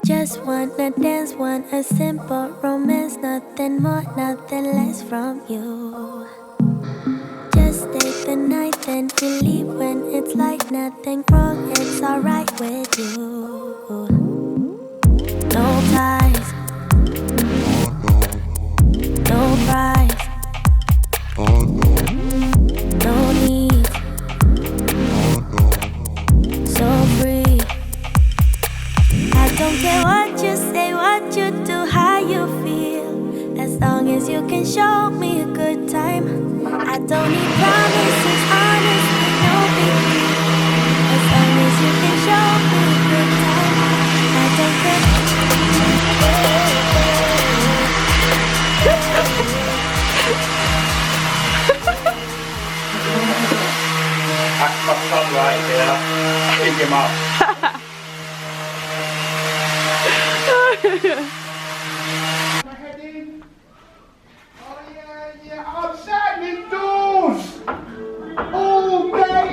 Just wanna dance, want a simple romance, nothing more, nothing less from you. Just stay the night, then we leave when it's like nothing wrong, it's alright with you. No ties, no price, no need, so free. I don't care what you say, what you do, how you feel, as long as you can show me a good time. I don't need promises, honestly, no big deal, as long as you can show me a good time. I don't care. That's my son right here. Pick him up. My head in. Oh yeah. I'm sat indoors all day.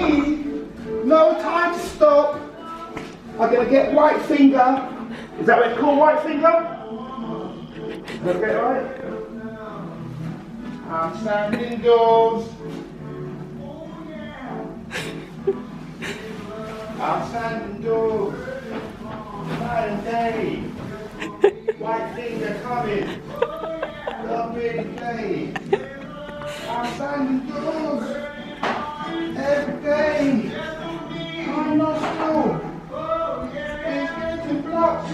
No time to stop. I'm gonna get white finger. Is that what it's called, white finger? Did I get it right? I'm standing indoors. I'm standing indoors. Night and day. White finger coming. Don't really play. I'm standing indoors. Every day. I'm not still. It's getting blocked.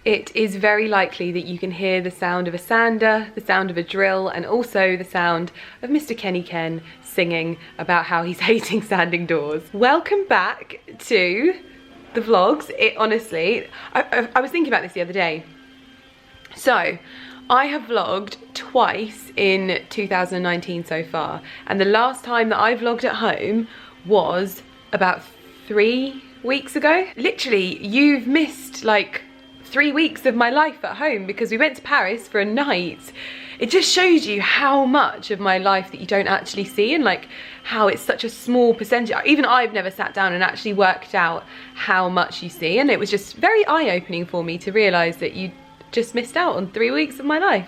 It is very likely that you can hear the sound of a sander, the sound of a drill, and also the sound of Mr. Kenny Ken singing about how he's hating sanding doors. Welcome back to the vlogs. Honestly, I was thinking about this the other day. So, I have vlogged twice in 2019 so far, and the last time that I vlogged at home was about 3 weeks ago. Literally, you've missed like 3 weeks of my life at home because we went to Paris for a night. It just shows you how much of my life that you don't actually see, and like how it's such a small percentage. Even I've never sat down and actually worked out how much you see, and it was just very eye-opening for me to realise that you just missed out on 3 weeks of my life.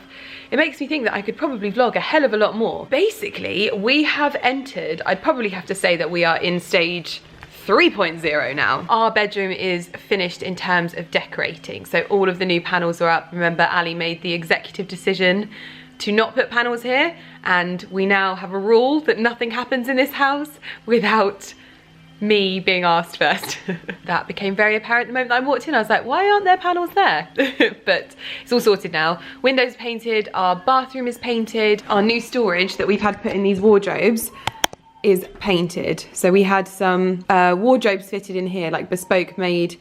It makes me think that I could probably vlog a hell of a lot more. Basically, we have entered, I'd probably have to say that we are in stage 3.0 now. Our bedroom is finished in terms of decorating. So all of the new panels are up. Remember, Ali made the executive decision to not put panels here, and we now have a rule that nothing happens in this house without me being asked first. That became very apparent the moment that I walked in. I was like, why aren't there panels there? But it's all sorted now. Windows painted, our bathroom is painted, our new storage that we've had put in these wardrobes is painted. So we had some wardrobes fitted in here, like bespoke made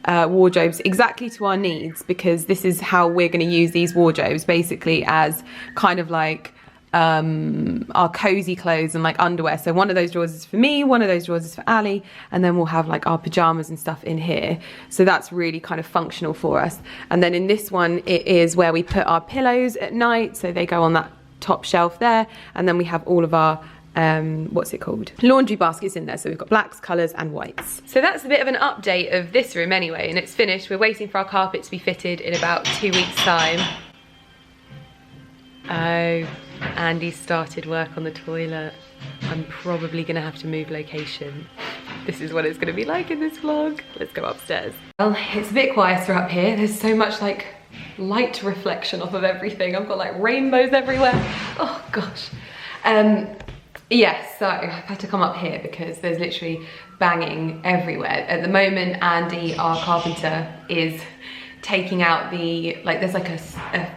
wardrobes exactly to our needs, because this is how we're going to use these wardrobes, basically as kind of like our cozy clothes and like underwear. So one of those drawers is for me, one of those drawers is for Ali, and then we'll have like our pajamas and stuff in here. So that's really kind of functional for us. And then in this one, it is where we put our pillows at night, so they go on that top shelf there, and then we have all of our what's it called? Laundry baskets in there. So we've got blacks, colours and whites. So that's a bit of an update of this room anyway, and it's finished. We're waiting for our carpet to be fitted in about 2 weeks' time. Oh, Andy started work on the toilet. I'm probably gonna have to move location. This is what it's gonna be like in this vlog. Let's go upstairs. Well, it's a bit quieter up here. There's so much like light reflection off of everything. I've got like rainbows everywhere. Oh gosh. Yes, so I've had to come up here because there's literally banging everywhere. At the moment, Andy, our carpenter, is taking out the, like there's like a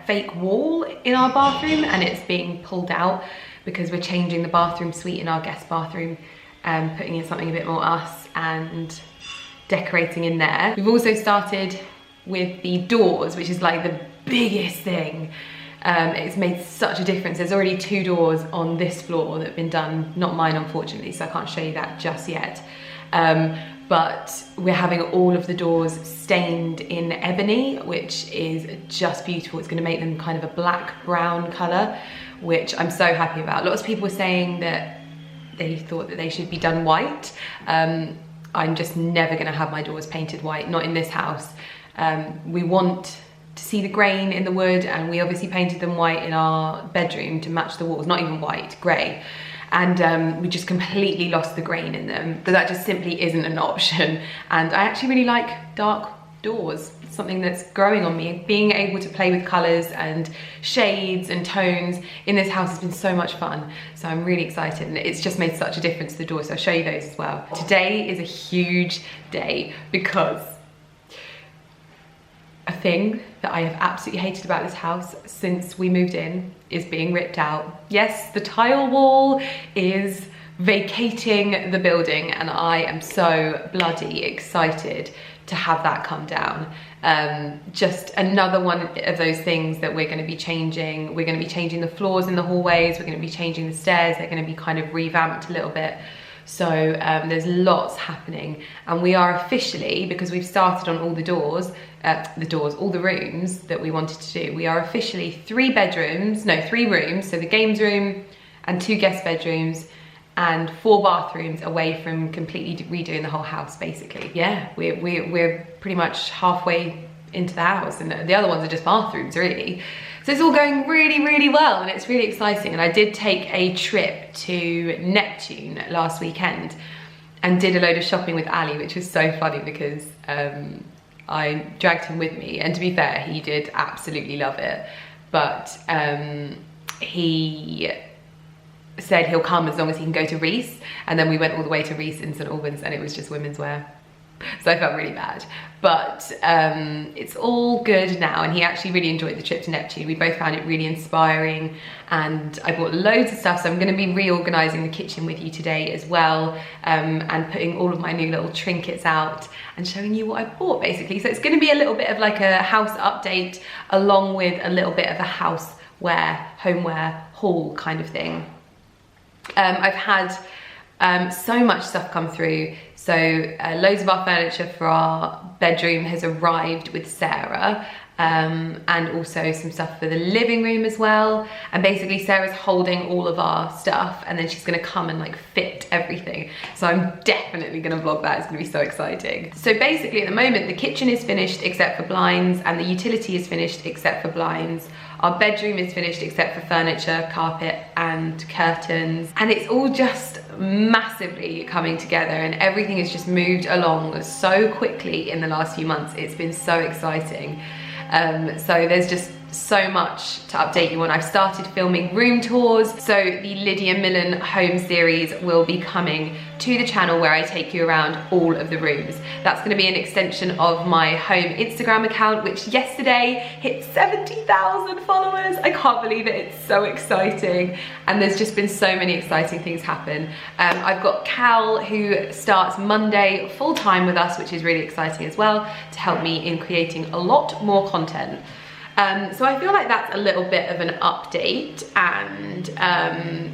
fake wall in our bathroom, and it's being pulled out because we're changing the bathroom suite in our guest bathroom and putting in something a bit more us and decorating in there. We've also started with the doors, which is like the biggest thing. It's made such a difference. There's already 2 doors on this floor that have been done, not mine unfortunately, so I can't show you that just yet. But we're having all of the doors stained in ebony, which is just beautiful. It's gonna make them kind of a black brown color, which I'm so happy about. Lots of people were saying that they thought that they should be done white. I'm just never gonna have my doors painted white, not in this house. We want to see the grain in the wood, and we obviously painted them white in our bedroom to match the walls, not even white, grey. And we just completely lost the grain in them, but that just simply isn't an option. And I actually really like dark doors. It's something that's growing on me. Being able to play with colours and shades and tones in this house has been so much fun. So I'm really excited, and it's just made such a difference to the doors. So I'll show you those as well. Today is a huge day because a thing that I have absolutely hated about this house since we moved in is being ripped out. Yes, the tile wall is vacating the building, and I am so bloody excited to have that come down. Just another one of those things that we're going to be changing. We're going to be changing the floors in the hallways, we're going to be changing the stairs, they're going to be kind of revamped a little bit. So there's lots happening, and we are officially, because we've started on all the doors, all the rooms that we wanted to do, we are officially 3 rooms, so the games room and 2 guest bedrooms and 4 bathrooms away from completely redoing the whole house, basically. Yeah, we're pretty much halfway into the house, and the other ones are just bathrooms, really. So it's all going really, really well, and it's really exciting. And I did take a trip to Neptune last weekend and did a load of shopping with Ali, which was so funny because I dragged him with me, and to be fair, he did absolutely love it. But he said he'll come as long as he can go to Reese, and then we went all the way to Reese in St Albans, and it was just women's wear. So I felt really bad, but it's all good now, and he actually really enjoyed the trip to Neptune. We both found it really inspiring, and I bought loads of stuff, so I'm going to be reorganising the kitchen with you today as well, and putting all of my new little trinkets out and showing you what I bought, basically. So it's going to be a little bit of like a house update along with a little bit of a houseware, homeware haul kind of thing. I've had so much stuff come through. So loads of our furniture for our bedroom has arrived with Sarah, and also some stuff for the living room as well. And basically Sarah's holding all of our stuff, and then she's gonna come and like fit everything. So I'm definitely gonna vlog that, it's gonna be so exciting. So basically at the moment, the kitchen is finished except for blinds, and the utility is finished except for blinds. Our bedroom is finished except for furniture, carpet and curtains. And it's all just massively coming together, and everything has just moved along so quickly in the last few months. It's been so exciting. So there's just so much to update you on. I've started filming room tours. So the Lydia Millen home series will be coming to the channel, where I take you around all of the rooms. That's going to be an extension of my home Instagram account, which yesterday hit 70,000 followers. I can't believe it, it's so exciting. And there's just been so many exciting things happen. I've got Cal, who starts Monday full-time with us, which is really exciting as well, to help me in creating a lot more content. So I feel like that's a little bit of an update and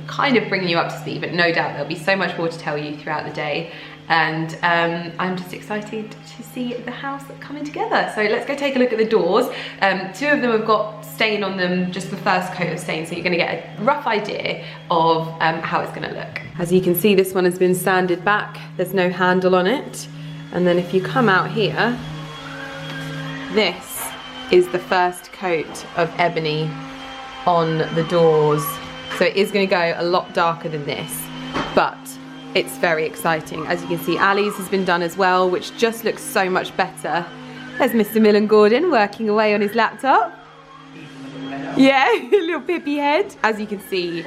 kind of bringing you up to speed, but no doubt there'll be so much more to tell you throughout the day. And I'm just excited to see the house coming together. So let's go take a look at the doors. 2 of them have got stain on them, just the first coat of stain, so you're gonna get a rough idea of how it's gonna look. As you can see, this one has been sanded back. There's no handle on it. And then if you come out here, this is the first coat of ebony on the doors. So it is going to go a lot darker than this, but it's very exciting. As you can see, Ali's has been done as well, which just looks so much better. There's Mr. Millen Gordon working away on his laptop. Yeah, little pippy head. As you can see,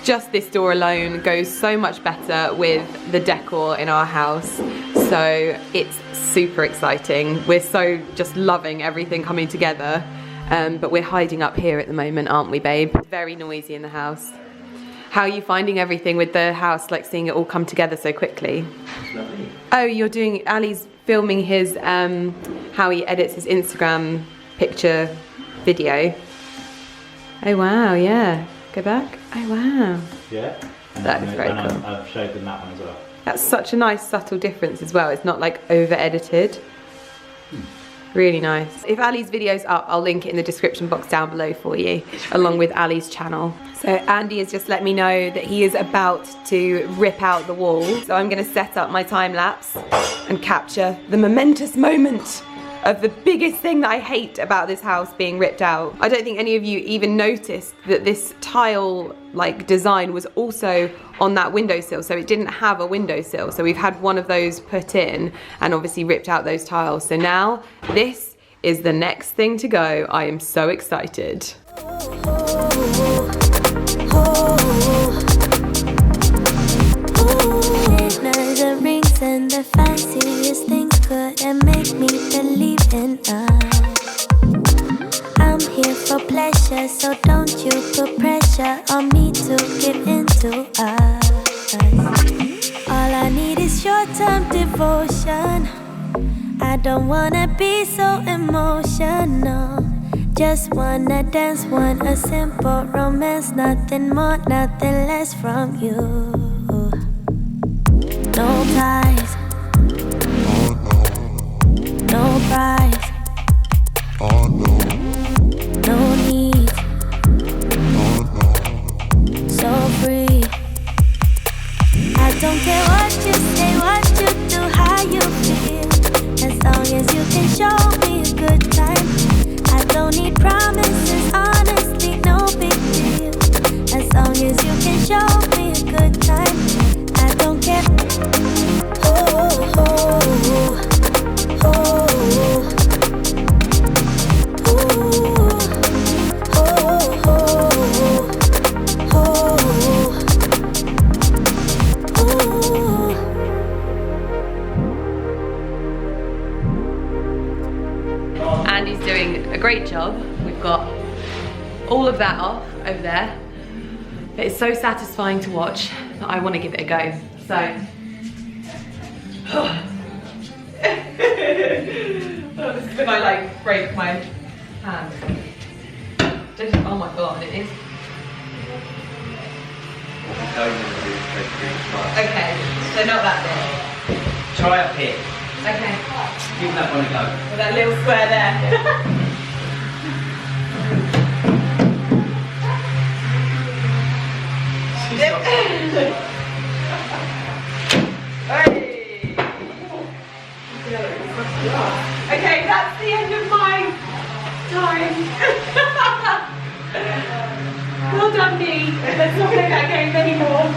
just this door alone goes so much better with the decor in our house. So it's super exciting. We're so just loving everything coming together. But we're hiding up here at the moment, aren't we, babe? Very noisy in the house. How are you finding everything with the house, like seeing it all come together so quickly? It's lovely. Oh, you're doing, Ali's filming his, how he edits his Instagram picture video. Oh wow, yeah. Go back. Oh wow. Yeah. And That is very cool. I've showed them that one as well. That's such a nice subtle difference as well. It's not like over edited. Really nice. If Ali's video's up, I'll link it in the description box down below for you, along with Ali's channel. So Andy has just let me know that he is about to rip out the wall. So I'm gonna set up my time lapse and capture the momentous moment of the biggest thing that I hate about this house being ripped out. I don't think any of you even noticed that this tile like design was also on that windowsill, so it didn't have a windowsill. So we've had one of those put in and obviously ripped out those tiles. So now this is the next thing to go. I am so excited. The rings and the fanciest things couldn't make me believe in us. I'm here for pleasure, so don't you put pressure on me to give into us. All I need is short-term devotion. I don't wanna be so emotional. Just wanna dance, want a simple romance. Nothing more, nothing less from you. No ties, no price, no need, so free. I don't care what you say, what you do, how you feel. As long as you can show me a good time. I don't need promises, honestly, no big deal. As long as you can show me a good time. I don't care. Oh, oh, oh, oh, oh, Andy's doing a great job. We've got all of that off over there. But it's so satisfying to watch that I want to give it a go. So, oh, this is when I like break my hand. Oh my god, it is. Okay, so not that bit. Try up here. Okay. Give that one a go. With that little square there. Okay, that's the end of my time. Well done, me. Let's not play that game anymore.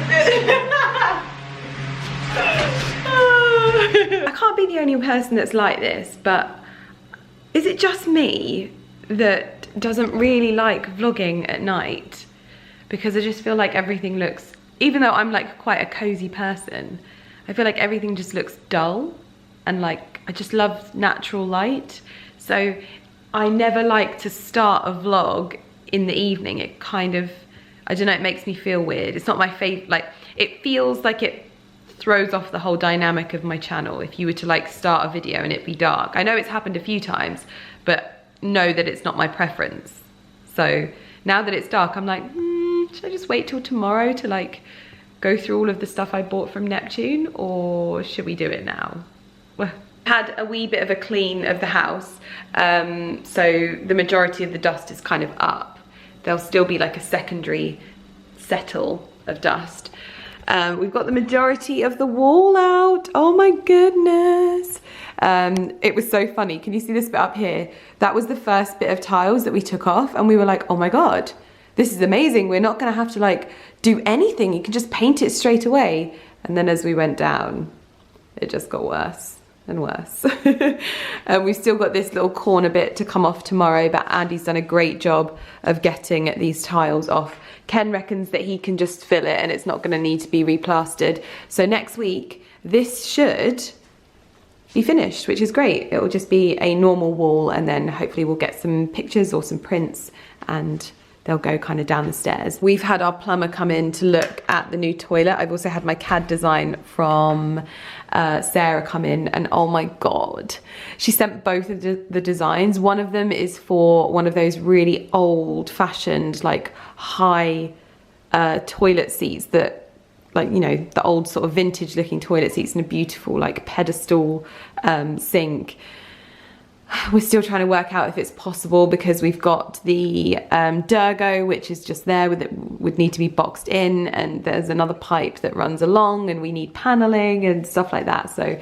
I can't be the only person that's like this, but is it just me that doesn't really like vlogging at night? Because I just feel like everything looks, even though I'm like quite a cozy person, I feel like everything just looks dull, and like I just love natural light. So I never like to start a vlog in the evening. It kind of, I don't know, it makes me feel weird. It's not my favorite, like it feels like it throws off the whole dynamic of my channel if you were to like start a video and it be dark. I know it's happened a few times, but know that it's not my preference. So now that it's dark, I'm like, should I just wait till tomorrow to like go through all of the stuff I bought from Neptune, or should we do it now? Well, had a wee bit of a clean of the house, so the majority of the dust is kind of up. There'll still be like a secondary settle of dust. We've got the majority of the wall out. Oh my goodness. It was so funny. Can you see this bit up here? That was the first bit of tiles that we took off, and we were like, oh my God, this is amazing. We're not gonna have to like do anything. You can just paint it straight away. And then as we went down, it just got worse and worse. We've still got this little corner bit to come off tomorrow, but Andy's done a great job of getting these tiles off. Ken reckons that he can just fill it and it's not going to need to be replastered. So next week, this should be finished, which is great. It will just be a normal wall, and then hopefully we'll get some pictures or some prints and they'll go kind of down the stairs. We've had our plumber come in to look at the new toilet. I've also had my CAD design from Sarah come in, and oh my God, she sent both of the designs. One of them is for one of those really old fashioned, like high toilet seats that, like, you know, the old sort of vintage looking toilet seats, and a beautiful like pedestal sink. we're still trying to work out if it's possible because we've got the Durgo, which is just there that would need to be boxed in, and there's another pipe that runs along, and we need paneling and stuff like that. So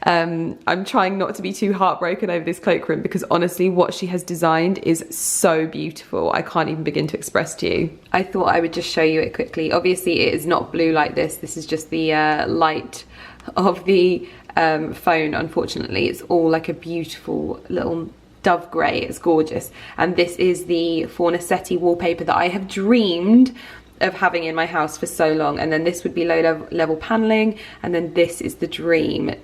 I'm trying not to be too heartbroken over this cloakroom because honestly what she has designed is so beautiful. I can't even begin to express to you. I thought I would just show you it quickly. Obviously it is not blue like this. This is just the light of the phone. Unfortunately it's all like a beautiful little dove grey. It's gorgeous, and this is the Fornasetti wallpaper that I have dreamed of having in my house for so long. And then this would be low level paneling, and then this is the dream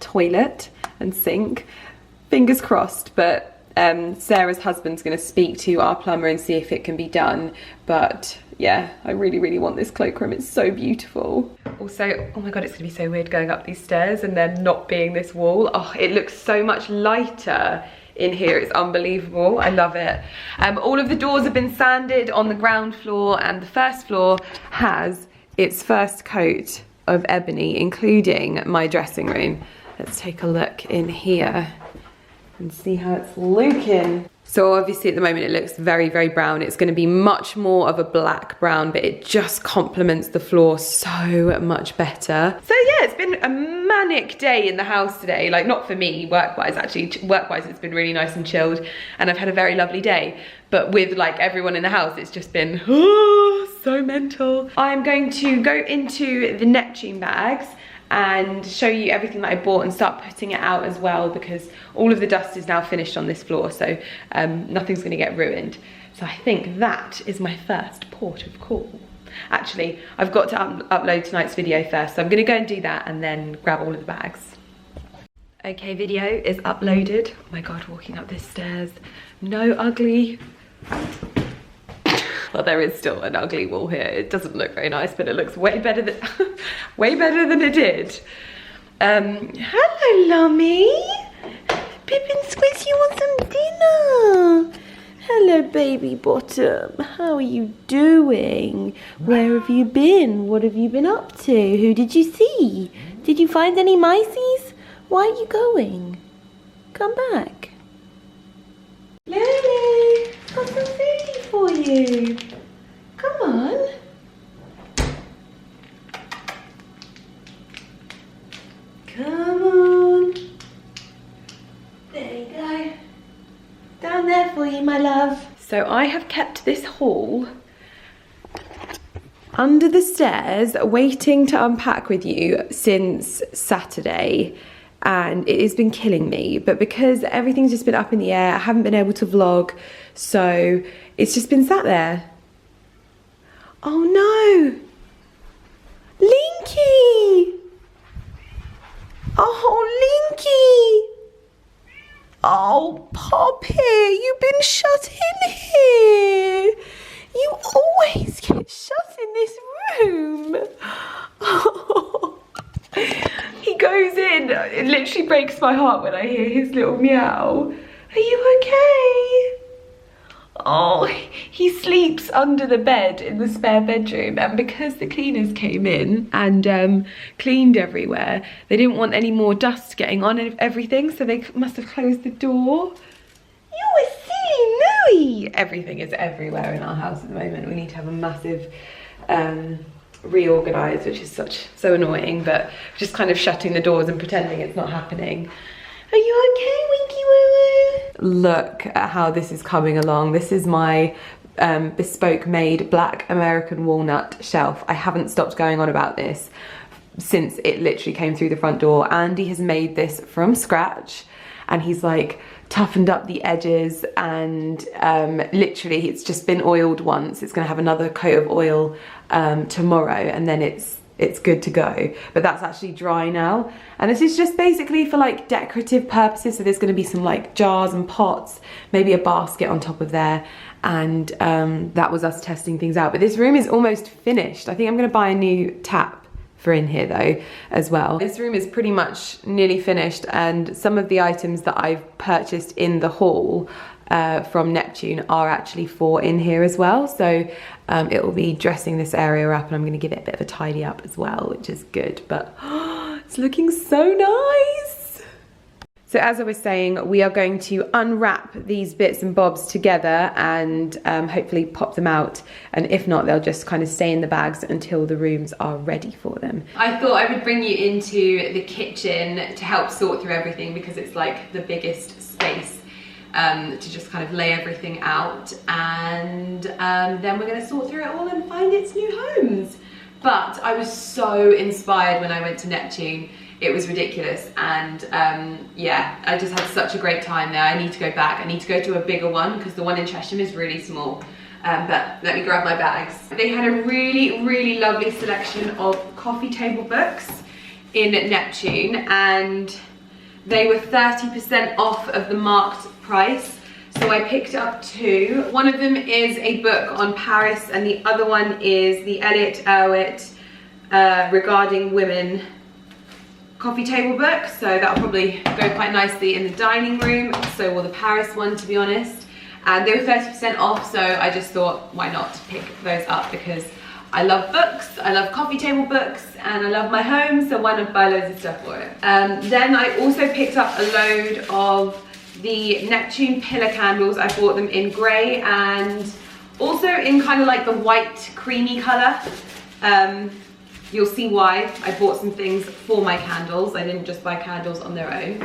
toilet and sink. Fingers crossed, but Sarah's husband's going to speak to our plumber and see if it can be done. But yeah, I really want this cloakroom. It's so beautiful. Also, oh my god, it's gonna be so weird going up these stairs and there not being this wall. Oh, it looks so much lighter in here. It's unbelievable. I love it. All of the doors have been sanded on the ground floor, and the first floor has its first coat of ebony, including my dressing room. Let's take a look in here and see how it's looking. So obviously at the moment it looks very brown. It's going to be much more of a black brown, but it just complements the floor so much better. So yeah, it's been a manic day in the house today. Like, not for me work-wise, actually. Work-wise it's been really nice and chilled, and I've had a very lovely day. But with like everyone in the house, it's just been so mental. I'm going to go into the Neptune bags and show you everything that I bought and start putting it out as well, because all of the dust is now finished on this floor, so nothing's gonna get ruined. So I think that is my first port of call. Actually, I've got to upload tonight's video first, so I'm gonna go and do that and then grab all of the bags. Okay, video is uploaded. Oh my god, walking up this stairs. No ugly. Well, there is still an ugly wall here. It doesn't look very nice, but it looks way better than way better than it did. Hello, Lummy. Pippin Squiz, you want some dinner? Hello, baby bottom. How are you doing? Where have you been? What have you been up to? Who did you see? Did you find any miceys? Why are you going? Come back. Lily, got some foodie for you. Come on. Come on. There you go. Down there for you, my love. So I have kept this haul under the stairs waiting to unpack with you since Saturday, and it has been killing me, but because everything's just been up in the air, I haven't been able to vlog, so it's just been sat there. Oh no! Linky! Oh, Linky! Oh, Poppy, you've been shut in here! You always get shut in this room! Oh. He goes in, it literally breaks my heart when I hear his little meow. Are you okay? Oh, he sleeps under the bed in the spare bedroom, and because the cleaners came in and cleaned everywhere, they didn't want any more dust getting on everything, so they must have closed the door. You're a silly Louie! Everything is everywhere in our house at the moment. We need to have a massive reorganise, which is so annoying, but just kind of shutting the doors and pretending it's not happening. Are you okay, Winky Woo Woo? Look at how this is coming along. This is my bespoke made black American walnut shelf. I haven't stopped going on about this since it literally came through the front door. Andy has made this from scratch, and he's like toughened up the edges, and literally it's just been oiled once. It's gonna have another coat of oil tomorrow, and then it's good to go. But that's actually dry now, and this is just basically for like decorative purposes. So there's going to be some like jars and pots, maybe a basket on top of there, and that was us testing things out. But this room is almost finished. I think I'm going to buy a new tap for in here though as well. This room is pretty much nearly finished, and some of the items that I've purchased in the haul from Neptune are actually for in here as well. So it will be dressing this area up, and I'm going to give it a bit of a tidy up as well, which is good. But it's looking so nice. So as I was saying, we are going to unwrap these bits and bobs together and hopefully pop them out. And if not, they'll just kind of stay in the bags until the rooms are ready for them. I thought I would bring you into the kitchen to help sort through everything because it's like the biggest space to just kind of lay everything out. And then we're gonna sort through it all and find its new homes. But I was so inspired when I went to Neptune. It was ridiculous, and yeah, I just had such a great time there. I need to go back. I need to go to a bigger one because the one in Chesham is really small. But let me grab my bags. They had a really, really lovely selection of coffee table books in Neptune, and they were 30% off of the marked price. So I picked up two. One of them is a book on Paris, and the other one is the Elliot Erwitt Regarding Women coffee table book, so that'll probably go quite nicely in the dining room. So will the Paris one, to be honest. And they were 30% off, so I just thought, why not pick those up, because I love books, I love coffee table books, and I love my home, so why not buy loads of stuff for it. Then I also picked up a load of the Neptune pillar candles. I bought them in grey and also in kind of like the white creamy colour. You'll see why. I bought some things for my candles. I didn't just buy candles on their own.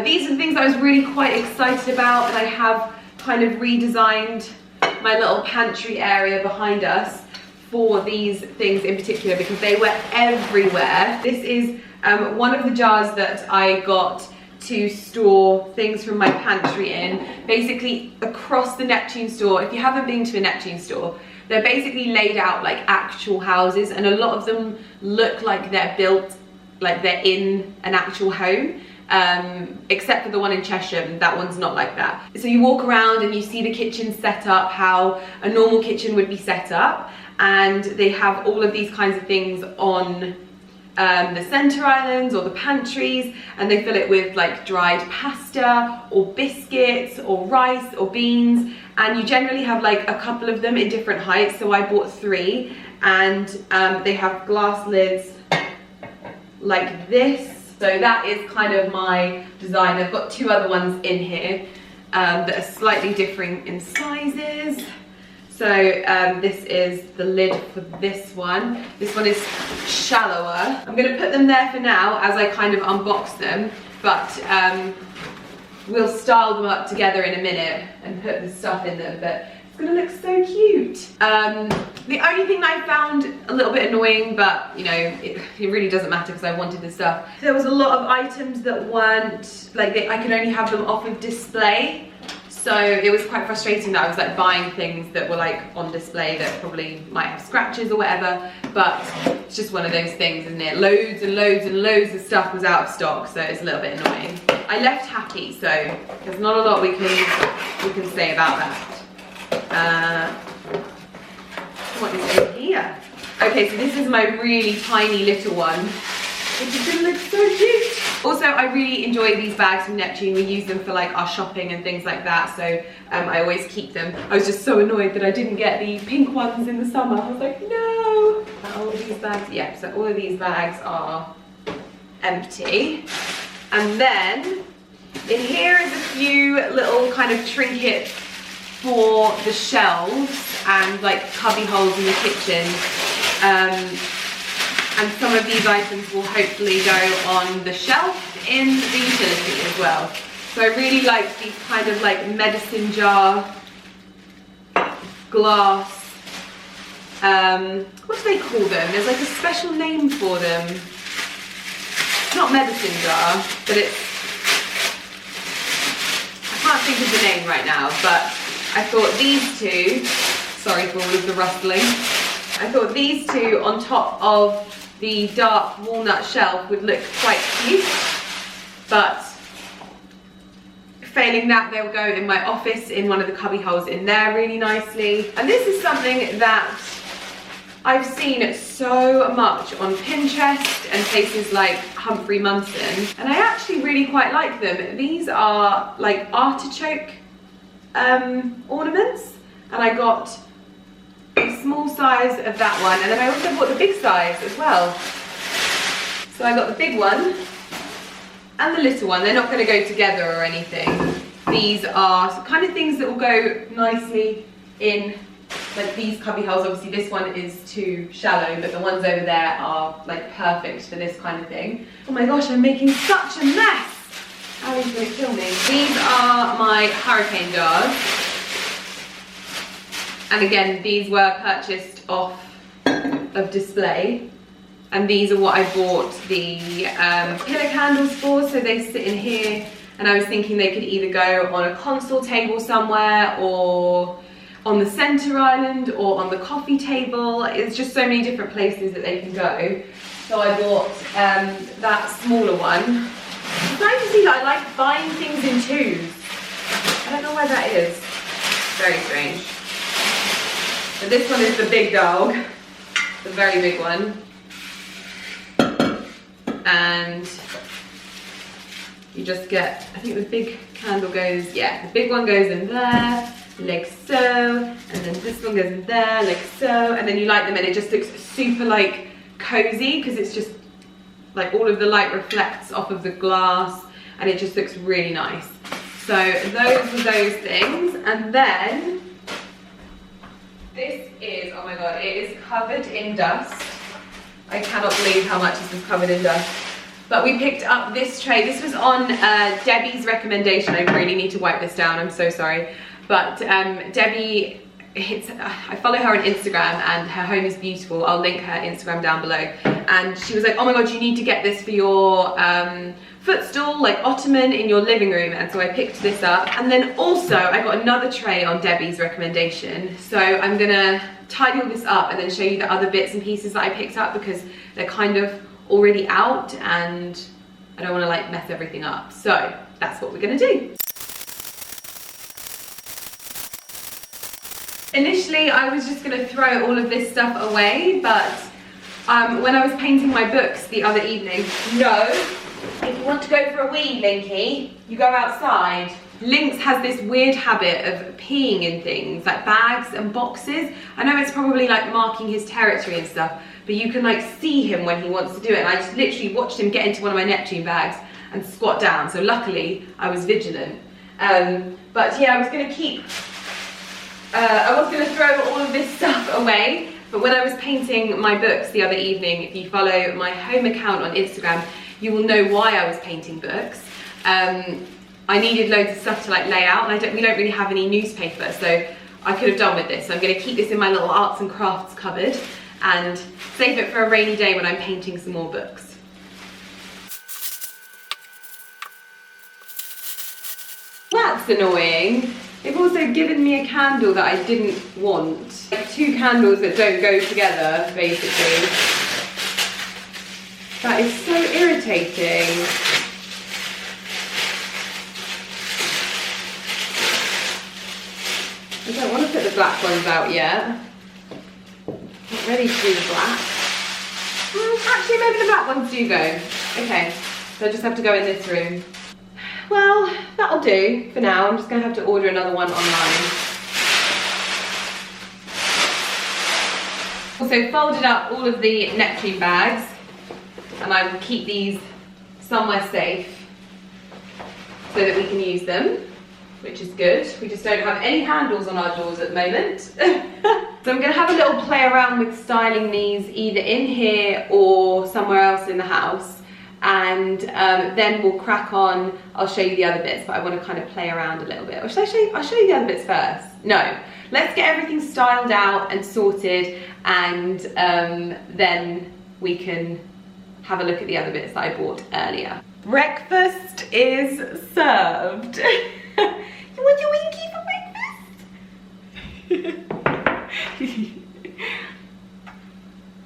These are the things I was really quite excited about, and I have kind of redesigned my little pantry area behind us for these things in particular because they were everywhere. This is one of the jars that I got to store things from my pantry in. Basically across the Neptune store, if you haven't been to a Neptune store, they're basically laid out like actual houses, and a lot of them look like they're built, like they're in an actual home, except for the one in Chesham. That one's not like that. So you walk around and you see the kitchen set up how a normal kitchen would be set up, and they have all of these kinds of things on the center islands or the pantries, and they fill it with like dried pasta or biscuits or rice or beans, and you generally have like a couple of them in different heights. So I bought 3, and they have glass lids like this. So that is kind of my design. I've got 2 other ones in here that are slightly differing in sizes. So this is the lid for this one. This one is shallower. I'm gonna put them there for now as I kind of unbox them, but we'll style them up together in a minute and put the stuff in them, but it's gonna look so cute. The only thing that I found a little bit annoying, but you know, it really doesn't matter because I wanted the stuff. There was a lot of items that weren't, like I could only have them off of display. So it was quite frustrating that I was like buying things that were like on display that probably might have scratches or whatever, but it's just one of those things, isn't it? Loads and loads and loads of stuff was out of stock, so it's a little bit annoying. I left happy, so there's not a lot we can say about that. What is in here? Okay, so this is my really tiny little one. It's gonna look so cute. Also, I really enjoy these bags from Neptune. We use them for like our shopping and things like that, so I always keep them. I was just so annoyed that I didn't get the pink ones in the summer. I was like, no. All of these bags, yeah, so all of these bags are empty. And then in here is a few little kind of trinkets for the shelves and like cubby holes in the kitchen. And some of these items will hopefully go on the shelf in the utility as well. So I really like these kind of like medicine jar, glass, what do they call them? There's like a special name for them. It's not medicine jar, but it's, I can't think of the name right now, but I thought these 2, sorry for all of the rustling, I thought these 2 on top of the dark walnut shelf would look quite cute, but failing that, they'll go in my office in one of the cubby holes in there really nicely. And this is something that I've seen so much on Pinterest and places like Humphrey Munson, and I actually really quite like them. These are like artichoke ornaments, and I got a small size of that one, and then I also bought the big size as well. So I got the big one, and the little one. They're not going to go together or anything. These are kind of things that will go nicely in like these cubby holes. Obviously this one is too shallow, but the ones over there are like perfect for this kind of thing. Oh my gosh, I'm making such a mess. Ali's going to kill me. These are my hurricane jars. And again, these were purchased off of display. And these are what I bought the pillar candles for, so they sit in here. And I was thinking they could either go on a console table somewhere, or on the center island, or on the coffee table. It's just so many different places that they can go. So I bought that smaller one. It's nice to see that I like buying things in twos. I don't know why that is. Very strange. But this one is the big dog, the very big one. And you just get, I think the big candle goes, yeah, the big one goes in there, like so, and then this one goes in there, like so, and then you light them and it just looks super like cozy, because it's just like all of the light reflects off of the glass and it just looks really nice. So those were those things. And then this is, oh my god, it is covered in dust. I cannot believe how much this is covered in dust. But we picked up this tray. This was on Debbie's recommendation. I really need to wipe this down, I'm so sorry. But Debbie, I follow her on Instagram and her home is beautiful. I'll link her Instagram down below. And she was like, oh my god, you need to get this for your footstool, like ottoman in your living room. And so I picked this up. And then also I got another tray on Debbie's recommendation. So I'm gonna tidy all this up and then show you the other bits and pieces that I picked up, because they're kind of already out and I don't want to like mess everything up. So that's what we're gonna do. Initially I was just gonna throw all of this stuff away, but when I was painting my books the other evening, no, if you want to go for a wee, Linky, you go outside. Lynx has this weird habit of peeing in things, like bags and boxes. I know it's probably like marking his territory and stuff, but you can like see him when he wants to do it. And I just literally watched him get into one of my Neptune bags and squat down. So luckily I was vigilant. But yeah, I was gonna throw all of this stuff away. But when I was painting my books the other evening, if you follow my home account on Instagram, you will know why I was painting books. I needed loads of stuff to like lay out, and we don't really have any newspaper, so I could have done with this. So I'm going to keep this in my little arts and crafts cupboard and save it for a rainy day when I'm painting some more books. That's annoying. They've also given me a candle that I didn't want. Like 2 candles that don't go together, basically. That is so irritating. I don't want to put the black ones out yet. Not ready to do the black. Actually, maybe the black ones do go. Okay, so I just have to go in this room. Well, that'll do for now. I'm just going to have to order another one online. Also folded up all of the Neptune bags, and I will keep these somewhere safe so that we can use them, which is good. We just don't have any handles on our doors at the moment. So I'm going to have a little play around with styling these either in here or somewhere else in the house. And then we'll crack on. I'll show you the other bits, but I want to kind of play around a little bit. Or should I show you? I'll show you the other bits first. No, let's get everything styled out and sorted, and then we can have a look at the other bits that I bought earlier. Breakfast is served. You want your Winky for breakfast?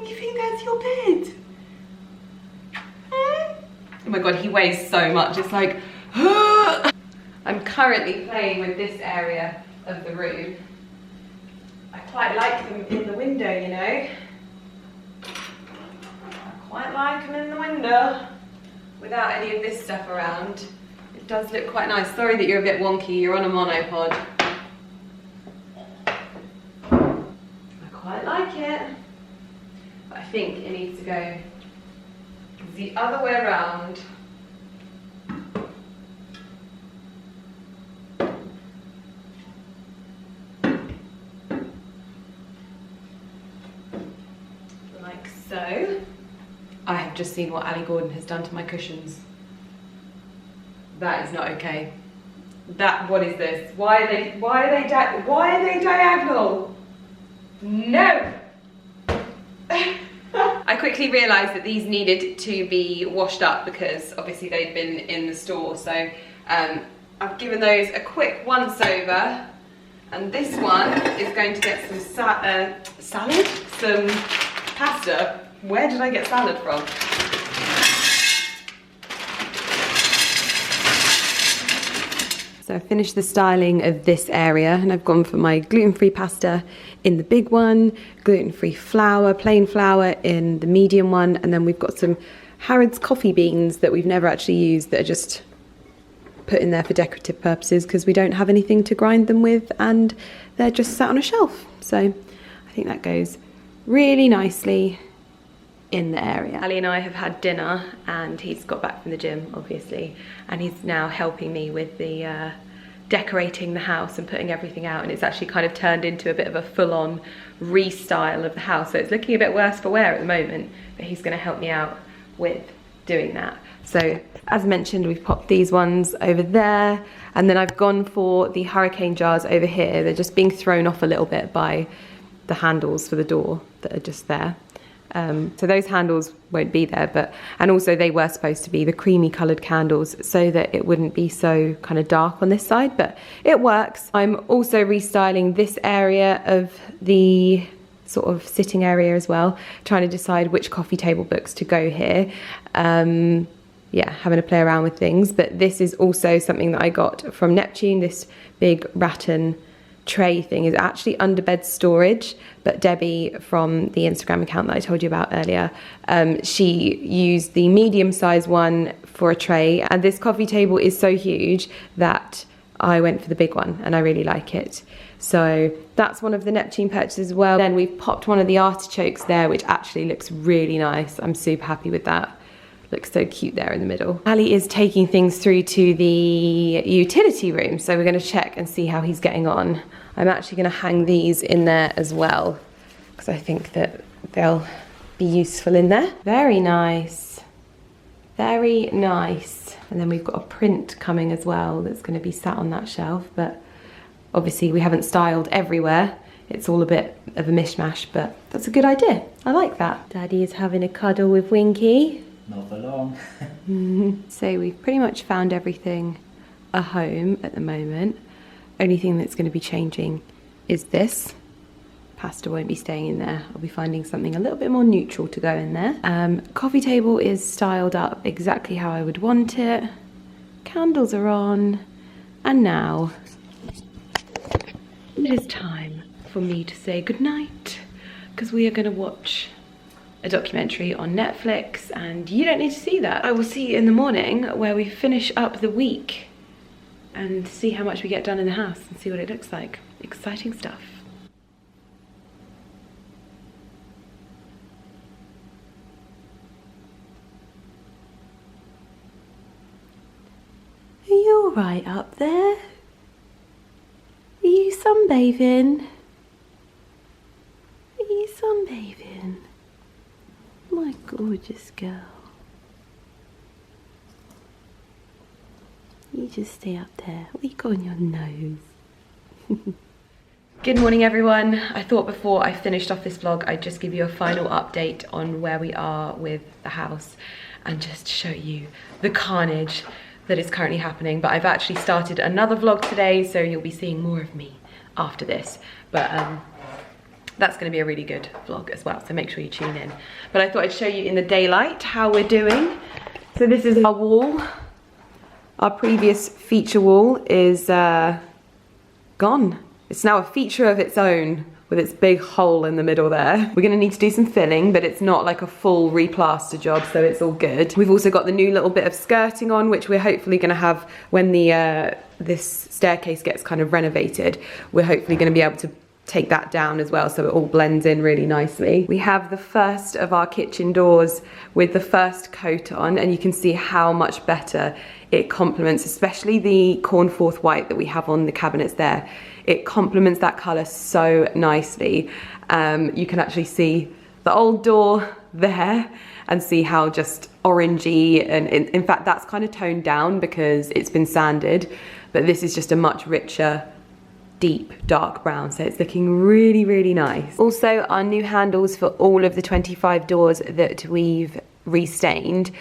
You think that's your bed? Oh my god, he weighs so much, it's like, I'm currently playing with this area of the room. I quite like them in the window, you know. I quite like them in the window without any of this stuff around. It does look quite nice. Sorry that you're a bit wonky, you're on a monopod. I quite like it, but I think it needs to go the other way around. have just seen what Ali Gordon has done to my cushions. That is not okay. What is this? Why are they diagonal? No! I quickly realised that these needed to be washed up because obviously they'd been in the store. So I've given those a quick once over, and this one is going to get some salad, some pasta. Where did I get salad from? So I finished the styling of this area and I've gone for my gluten-free pasta in the big one, gluten-free flour, plain flour in the medium one, and then we've got some Harrods coffee beans that we've never actually used that are just put in there for decorative purposes because we don't have anything to grind them with and they're just sat on a shelf. So I think that goes really nicely in the area. Ali and I have had dinner and he's got back from the gym obviously, and he's now helping me with the decorating the house and putting everything out, and it's actually kind of turned into a bit of a full-on restyle of the house, so it's looking a bit worse for wear at the moment, but he's going to help me out with doing that. So as mentioned, we've popped these ones over there, and then I've gone for the hurricane jars over here. They're just being thrown off a little bit by the handles for the door that are just there. So those handles won't be there, and also they were supposed to be the creamy coloured candles so that it wouldn't be so kind of dark on this side, but it works. I'm also restyling this area of the sort of sitting area as well, trying to decide which coffee table books to go here. Yeah, having to play around with things, but this is also something that I got from Neptune. This big rattan tray thing is actually under bed storage, but Debbie from the Instagram account that I told you about earlier, she used the medium size one for a tray, and this coffee table is so huge that I went for the big one and I really like it. So that's one of the Neptune purchases as well. Then we've popped one of the artichokes there, which actually looks really nice. I'm super happy with that. Looks so cute there in the middle. Ali is taking things through to the utility room, so we're going to check and see how he's getting on. I'm actually going to hang these in there as well because I think that they'll be useful in there. Very nice. Very nice. And then we've got a print coming as well that's going to be sat on that shelf, but obviously we haven't styled everywhere. It's all a bit of a mishmash, but that's a good idea. I like that. Daddy is having a cuddle with Winky. Not for long. So we've pretty much found everything a home at the moment. Only thing that's going to be changing is this. Pasta won't be staying in there. I'll be finding something a little bit more neutral to go in there. Coffee table is styled up exactly how I would want it. Candles are on. And now it is time for me to say goodnight, because we are going to watch a documentary on Netflix, and you don't need to see that. I will see you in the morning where we finish up the week and see how much we get done in the house and see what it looks like. Exciting stuff. Are you all right up there? Are you sunbathing? Are you sunbathing? My gorgeous girl. You just stay up there. What you got on your nose? Good morning everyone. I thought before I finished off this vlog I'd just give you a final update on where we are with the house and just show you the carnage that is currently happening. But I've actually started another vlog today, so you'll be seeing more of me after this. But that's going to be a really good vlog as well, so make sure you tune in. But I thought I'd show you in the daylight how we're doing. So this is our wall. Our previous feature wall is gone. It's now a feature of its own with its big hole in the middle there. We're going to need to do some filling, but it's not like a full replaster job, so it's all good. We've also got the new little bit of skirting on, which we're hopefully going to have when the this staircase gets kind of renovated. We're hopefully going to be able to take that down as well, so it all blends in really nicely. We have the first of our kitchen doors with the first coat on, and you can see how much better it complements, especially the Cornforth white that we have on the cabinets there. It complements that colour so nicely. You can actually see the old door there and see how just orangey, and in fact that's kind of toned down because it's been sanded, but this is just a much richer, deep dark brown, so it's looking really, really nice. Also, our new handles for all of the 25 doors that we've restained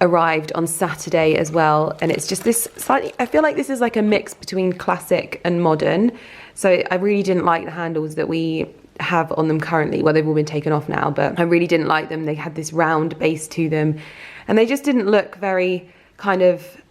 arrived on Saturday as well, and it's just this slightly, I feel like this is like a mix between classic and modern, so I really didn't like the handles that we have on them currently. Well, they've all been taken off now, but I really didn't like them. They had this round base to them and they just didn't look very kind of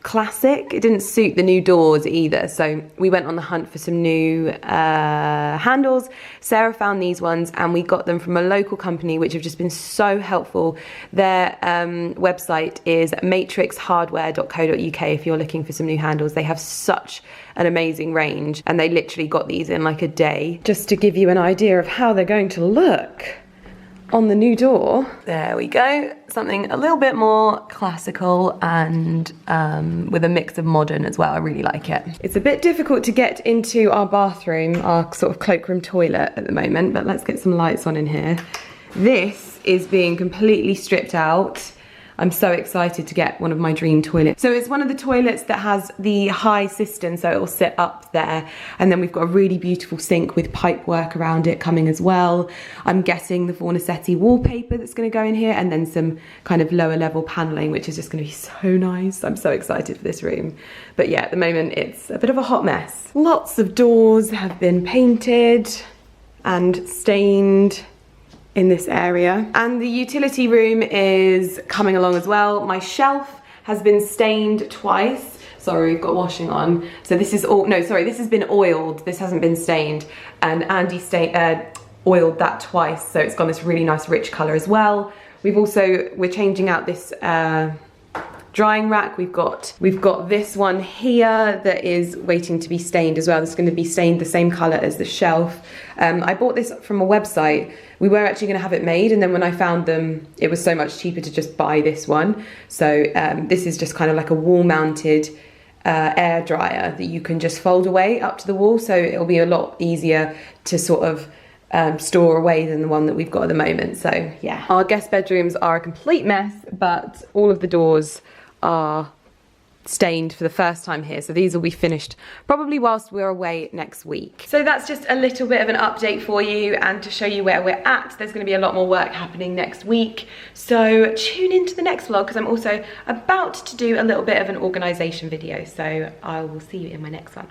classic. It didn't suit the new doors either, so we went on the hunt for some new handles. Sarah found these ones and we got them from a local company which have just been so helpful. Their website is matrixhardware.co.uk if you're looking for some new handles. They have such an amazing range and they literally got these in like a day. Just to give you an idea of how they're going to look on the new door, there we go, something a little bit more classical and with a mix of modern as well. I really like it. It's a bit difficult to get into our bathroom, our sort of cloakroom toilet at the moment, but let's get some lights on in here. This is being completely stripped out. I'm so excited to get one of my dream toilets. So it's one of the toilets that has the high cistern, so it will sit up there. And then we've got a really beautiful sink with pipe work around it coming as well. I'm getting the Fornasetti wallpaper that's gonna go in here, and then some kind of lower level paneling, which is just gonna be so nice. I'm so excited for this room. But yeah, at the moment it's a bit of a hot mess. Lots of doors have been painted and stained in this area, and the utility room is coming along as well. My shelf has been stained twice. Sorry, we've got washing on. So this is all, no, sorry, this has been oiled. This hasn't been stained, and Andy oiled that twice, so it's got this really nice rich color as well. We're changing out this drying rack. We've got this one here that is waiting to be stained as well. It's going to be stained the same color as the shelf. I bought this from a website. We were actually going to have it made, and then when I found them, it was so much cheaper to just buy this one. So this is just kind of like a wall mounted air dryer that you can just fold away up to the wall, so it'll be a lot easier to sort of store away than the one that we've got at the moment. So yeah, our guest bedrooms are a complete mess, but all of the doors are stained for the first time here, so these will be finished probably whilst we're away next week. So that's just a little bit of an update for you and to show you where we're at. There's going to be a lot more work happening next week, so tune into the next vlog because I'm also about to do a little bit of an organisation video, so I will see you in my next one.